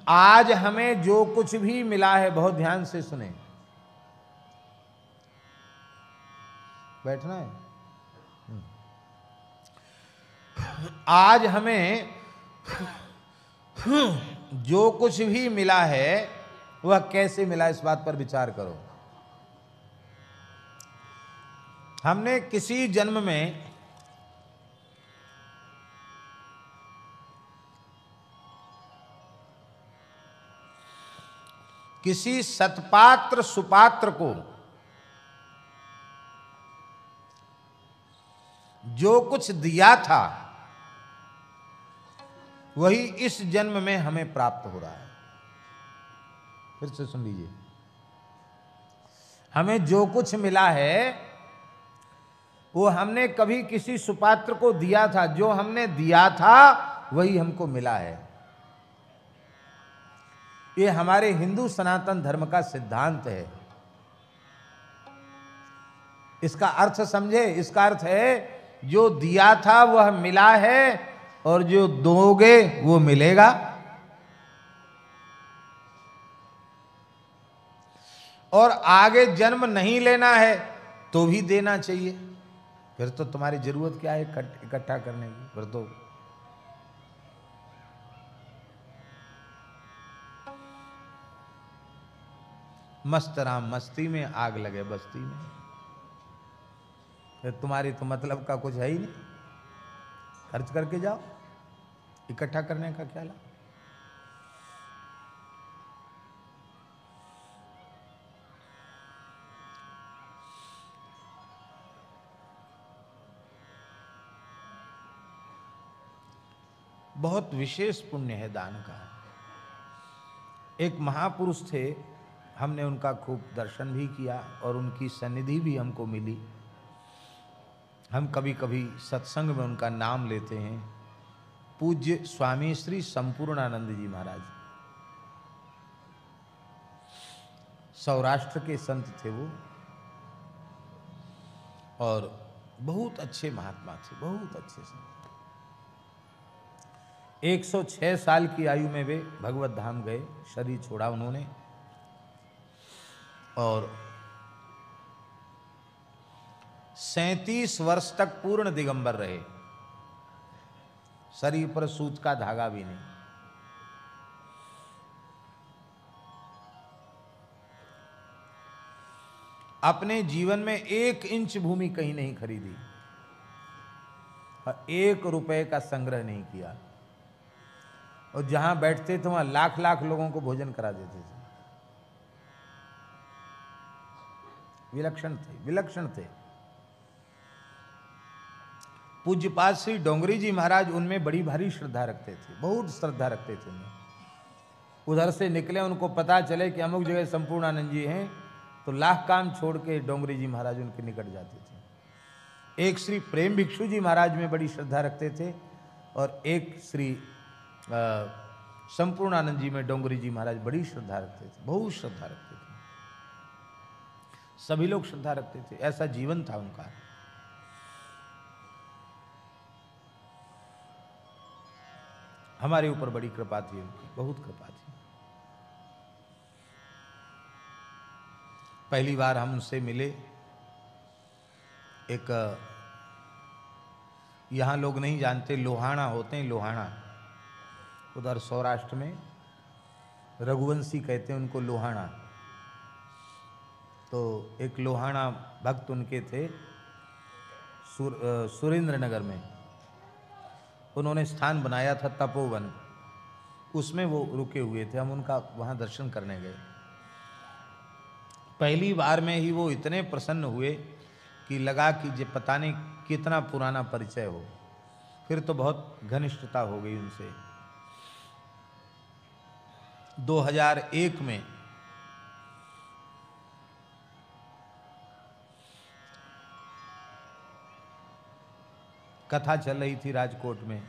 आज हमें जो कुछ भी मिला है, बहुत ध्यान से सुने, बैठना है। आज हमें जो कुछ भी मिला है वह कैसे मिला, इस बात पर विचार करो। हमने किसी जन्म में किसी सत्पात्र सुपात्र को जो कुछ दिया था वही इस जन्म में हमें प्राप्त हो रहा है। फिर से सुन लीजिए, हमें जो कुछ मिला है वो हमने कभी किसी सुपात्र को दिया था, जो हमने दिया था वही हमको मिला है। ये हमारे हिंदू सनातन धर्म का सिद्धांत है। इसका अर्थ समझे, इसका अर्थ है जो दिया था वह मिला है और जो दोगे वो मिलेगा। और आगे जन्म नहीं लेना है तो भी देना चाहिए। फिर तो तुम्हारी जरूरत क्या है इकट्ठा करने की, फिर तो मस्त राम मस्ती में आग लगे बस्ती में। फिर तुम्हारी तो मतलब का कुछ है ही नहीं, खर्च करके जाओ, इकट्ठा करने का क्या लाभ। बहुत विशेष पुण्य है दान का। एक महापुरुष थे, हमने उनका खूब दर्शन भी किया और उनकी सन्निधि भी हमको मिली। हम कभी कभी सत्संग में उनका नाम लेते हैं। पूज्य स्वामी श्री संपूर्णानंद जी महाराज, सौराष्ट्र के संत थे वो, और बहुत अच्छे महात्मा थे, बहुत अच्छे संत। 106 साल की आयु में वे भगवत धाम गए, शरीर छोड़ा उन्होंने, और 37 वर्ष तक पूर्ण दिगंबर रहे, शरीर पर सूत का धागा भी नहीं। अपने जीवन में 1 इंच भूमि कहीं नहीं खरीदी और 1 रुपए का संग्रह नहीं किया, और जहां बैठते थे वहां लाख लाख लोगों को भोजन करा देते थे। विलक्षण थे, विलक्षण थे। पूज्यपाद श्री डोंगरी जी महाराज उनमें बड़ी भारी श्रद्धा रखते थे, बहुत श्रद्धा रखते थे उनमें। उधर से निकले, उनको पता चले कि अमुक जगह संपूर्णानंद जी हैं, तो लाख काम छोड़ के डोंगरी जी महाराज उनके निकट जाते थे। एक श्री प्रेम भिक्षु जी महाराज में बड़ी श्रद्धा रखते थे, और एक श्री संपूर्णानंद जी में डोंगरी जी महाराज बड़ी श्रद्धा रखते थे, बहुत श्रद्धा रखते थे। सभी लोग श्रद्धा रखते थे, ऐसा जीवन था उनका। हमारे ऊपर बड़ी कृपा थी उनकी, बहुत कृपा थी। पहली बार हम उनसे मिले, एक यहाँ लोग नहीं जानते, लोहाना होते हैं, लोहाना उधर सौराष्ट्र में रघुवंशी कहते हैं उनको, लोहाना। तो एक लोहाना भक्त उनके थे सुरेंद्र नगर में, उन्होंने स्थान बनाया था तपोवन, उसमें वो रुके हुए थे। हम उनका वहाँ दर्शन करने गए। पहली बार में ही वो इतने प्रसन्न हुए कि लगा कि ये पता नहीं कितना पुराना परिचय हो। फिर तो बहुत घनिष्ठता हो गई उनसे। 2001 में कथा चल रही थी राजकोट में,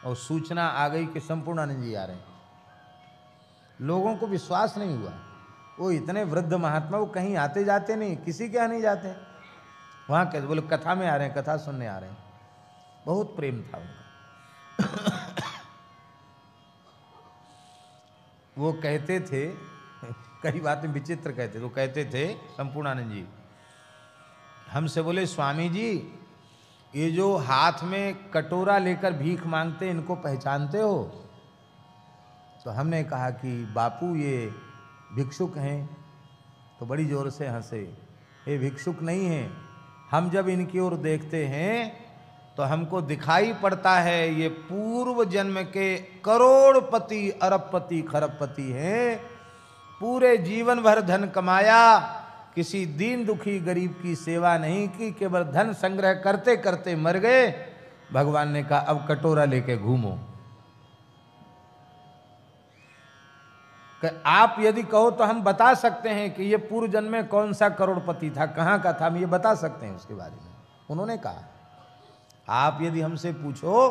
और सूचना आ गई कि संपूर्णानंद जी आ रहे हैं। लोगों को विश्वास नहीं हुआ, वो इतने वृद्ध महात्मा, वो कहीं आते जाते नहीं, किसी के यहाँ नहीं जाते, वहाँ कैसे बोले कथा में आ रहे हैं, कथा सुनने आ रहे हैं। बहुत प्रेम था उनका। वो कहते थे, कई बातें विचित्र कहते थे, वो कहते थे संपूर्णानंद जी हमसे, बोले स्वामी जी ये जो हाथ में कटोरा लेकर भीख मांगते इनको पहचानते हो? तो हमने कहा कि बापू ये भिक्षुक हैं। तो बड़ी जोर से हंसे, ये भिक्षुक नहीं हैं, हम जब इनकी ओर देखते हैं तो हमको दिखाई पड़ता है ये पूर्व जन्म के करोड़पति अरबपति खरबपति हैं। पूरे जीवन भर धन कमाया, किसी दीन दुखी गरीब की सेवा नहीं की, केवल धन संग्रह करते करते मर गए। भगवान ने कहा अब कटोरा लेके घूमो। आप यदि कहो तो हम बता सकते हैं कि ये पूर्व जन्म में कौन सा करोड़पति था, कहाँ का था, हम ये बता सकते हैं उसके बारे में। उन्होंने कहा आप यदि हमसे पूछो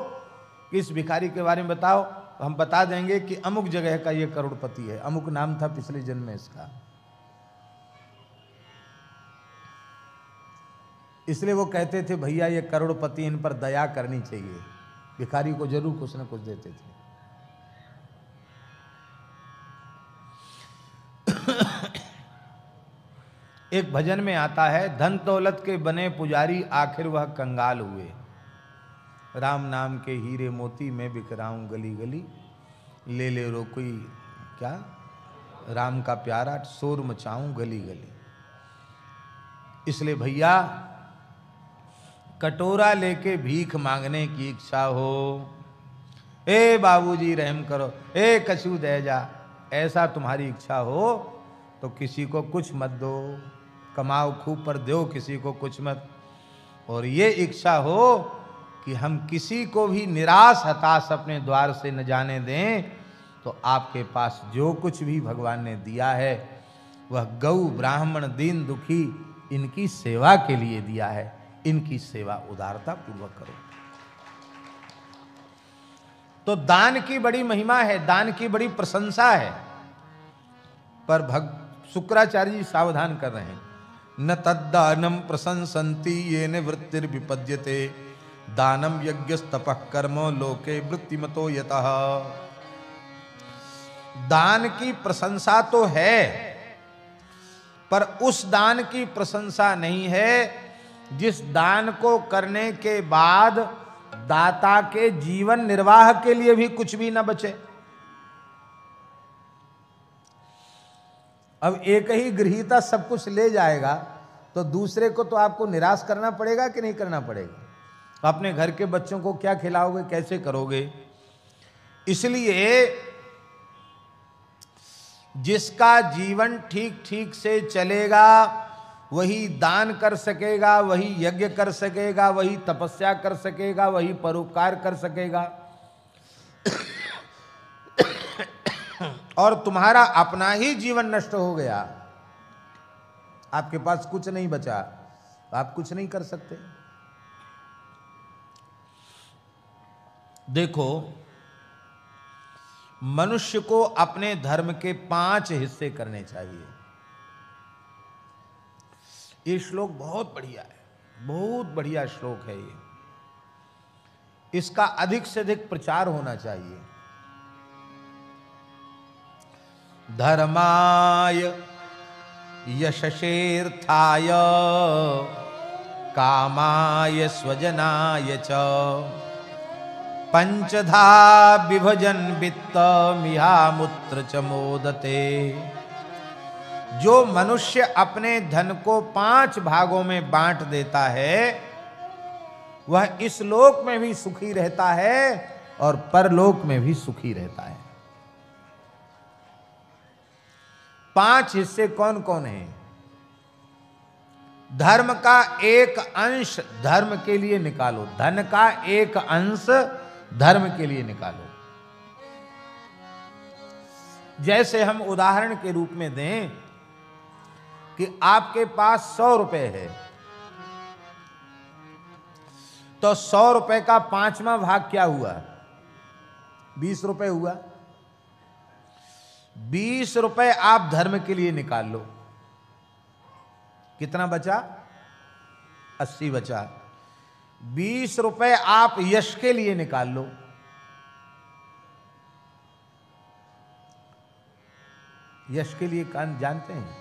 कि इस भिखारी के बारे में बताओ, तो हम बता देंगे कि अमुक जगह का ये करोड़पति है, अमुक नाम था पिछले जन्म में इसका। इसलिए वो कहते थे भैया ये करोड़पति, इन पर दया करनी चाहिए, भिखारी को जरूर कुछ न कुछ देते थे। एक भजन में आता है, धन दौलत के बने पुजारी आखिर वह कंगाल हुए, राम नाम के हीरे मोती मैं बिखराऊं गली गली, ले ले रो कोई क्या राम का प्यारा शोर मचाऊं गली गली। इसलिए भैया कटोरा लेके भीख मांगने की इच्छा हो, ए बाबूजी रहम करो, ए कछु दे जा, ऐसा तुम्हारी इच्छा हो तो किसी को कुछ मत दो, कमाओ खूब पर दो किसी को कुछ मत। और ये इच्छा हो कि हम किसी को भी निराश हताश अपने द्वार से न जाने दें, तो आपके पास जो कुछ भी भगवान ने दिया है वह गौ ब्राह्मण दीन दुखी इनकी सेवा के लिए दिया है, इनकी सेवा उदारता पूर्वक करो। तो दान की बड़ी महिमा है, दान की बड़ी प्रशंसा है, पर शुक्राचार्य जी सावधान कर रहे हैं, न तद्दानम प्रशंसन्ति येन वृत्तिर्विपद्यते, दानम यज्ञस्तपः कर्म लोके वृत्तिमतो यतः। दान की प्रशंसा तो है, पर उस दान की प्रशंसा नहीं है जिस दान को करने के बाद दाता के जीवन निर्वाह के लिए भी कुछ भी न बचे। अब एक ही गृहीता सब कुछ ले जाएगा तो दूसरे को तो आपको निराश करना पड़ेगा कि नहीं करना पड़ेगा। अपने घर के बच्चों को क्या खिलाओगे, कैसे करोगे। इसलिए जिसका जीवन ठीक ठीक से चलेगा वही दान कर सकेगा, वही यज्ञ कर सकेगा, वही तपस्या कर सकेगा, वही परोपकार कर सकेगा। और तुम्हारा अपना ही जीवन नष्ट हो गया, आपके पास कुछ नहीं बचा, आप कुछ नहीं कर सकते। देखो, मनुष्य को अपने धर्म के 5 हिस्से करने चाहिए। ये श्लोक बहुत बढ़िया है, बहुत बढ़िया श्लोक है ये, इसका अधिक से अधिक प्रचार होना चाहिए। धर्माय यशसेर्थाय कामाय स्वजनाय च पंचधा विभजन वित्त मिहामुत्र च मोदते। जो मनुष्य अपने धन को 5 भागों में बांट देता है वह इस लोक में भी सुखी रहता है और परलोक में भी सुखी रहता है। 5 हिस्से कौन कौन हैं? धर्म का एक अंश धर्म के लिए निकालो, धन का एक अंश धर्म के लिए निकालो। जैसे हम उदाहरण के रूप में दें कि आपके पास 100 रुपए है, तो 100 रुपए का 5वां भाग क्या हुआ? 20 रुपए हुआ। 20 रुपए आप धर्म के लिए निकाल लो, कितना बचा? 80 बचा। 20 रुपए आप यश के लिए निकाल लो, यश के लिए कान जानते हैं,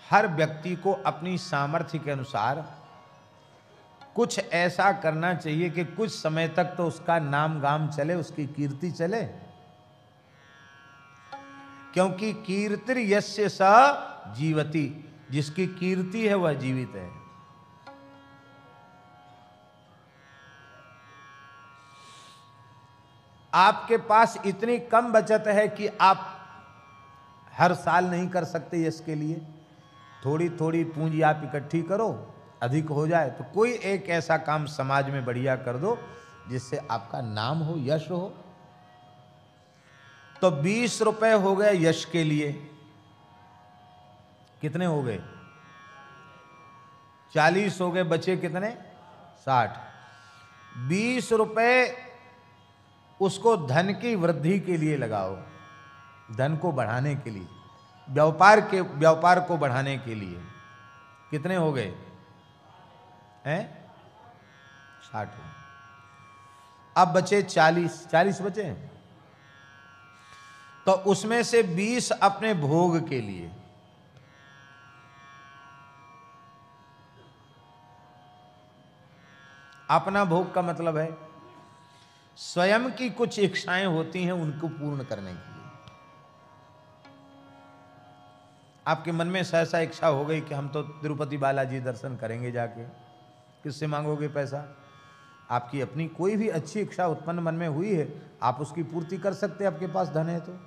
हर व्यक्ति को अपनी सामर्थ्य के अनुसार कुछ ऐसा करना चाहिए कि कुछ समय तक तो उसका नाम गाम चले, उसकी कीर्ति चले। क्योंकि कीर्तिर यस्य स जीवति, जिसकी कीर्ति है वह जीवित है। आपके पास इतनी कम बचत है कि आप हर साल नहीं कर सकते यश के लिए, थोड़ी थोड़ी पूंजी आप इकट्ठी करो, अधिक हो जाए तो कोई एक ऐसा काम समाज में बढ़िया कर दो जिससे आपका नाम हो, यश हो। तो 20 रुपए हो गए यश के लिए, कितने हो गए? 40 हो गए, बचे कितने? 60। 20 रुपए उसको धन की वृद्धि के लिए लगाओ, धन को बढ़ाने के लिए, व्यापार को बढ़ाने के लिए। कितने हो गए हैं? 60। अब बचे 40 बचे, तो उसमें से 20 अपने भोग के लिए, अपना भोग का मतलब है स्वयं की कुछ इच्छाएं होती हैं उनको पूर्ण करने के लिए। आपके मन में सहसा इच्छा हो गई कि हम तो तिरुपति बालाजी दर्शन करेंगे जाके, किससे मांगोगे पैसा? आपकी अपनी कोई भी अच्छी इच्छा उत्पन्न मन में हुई है, आप उसकी पूर्ति कर सकते हैं, आपके पास धन है तो।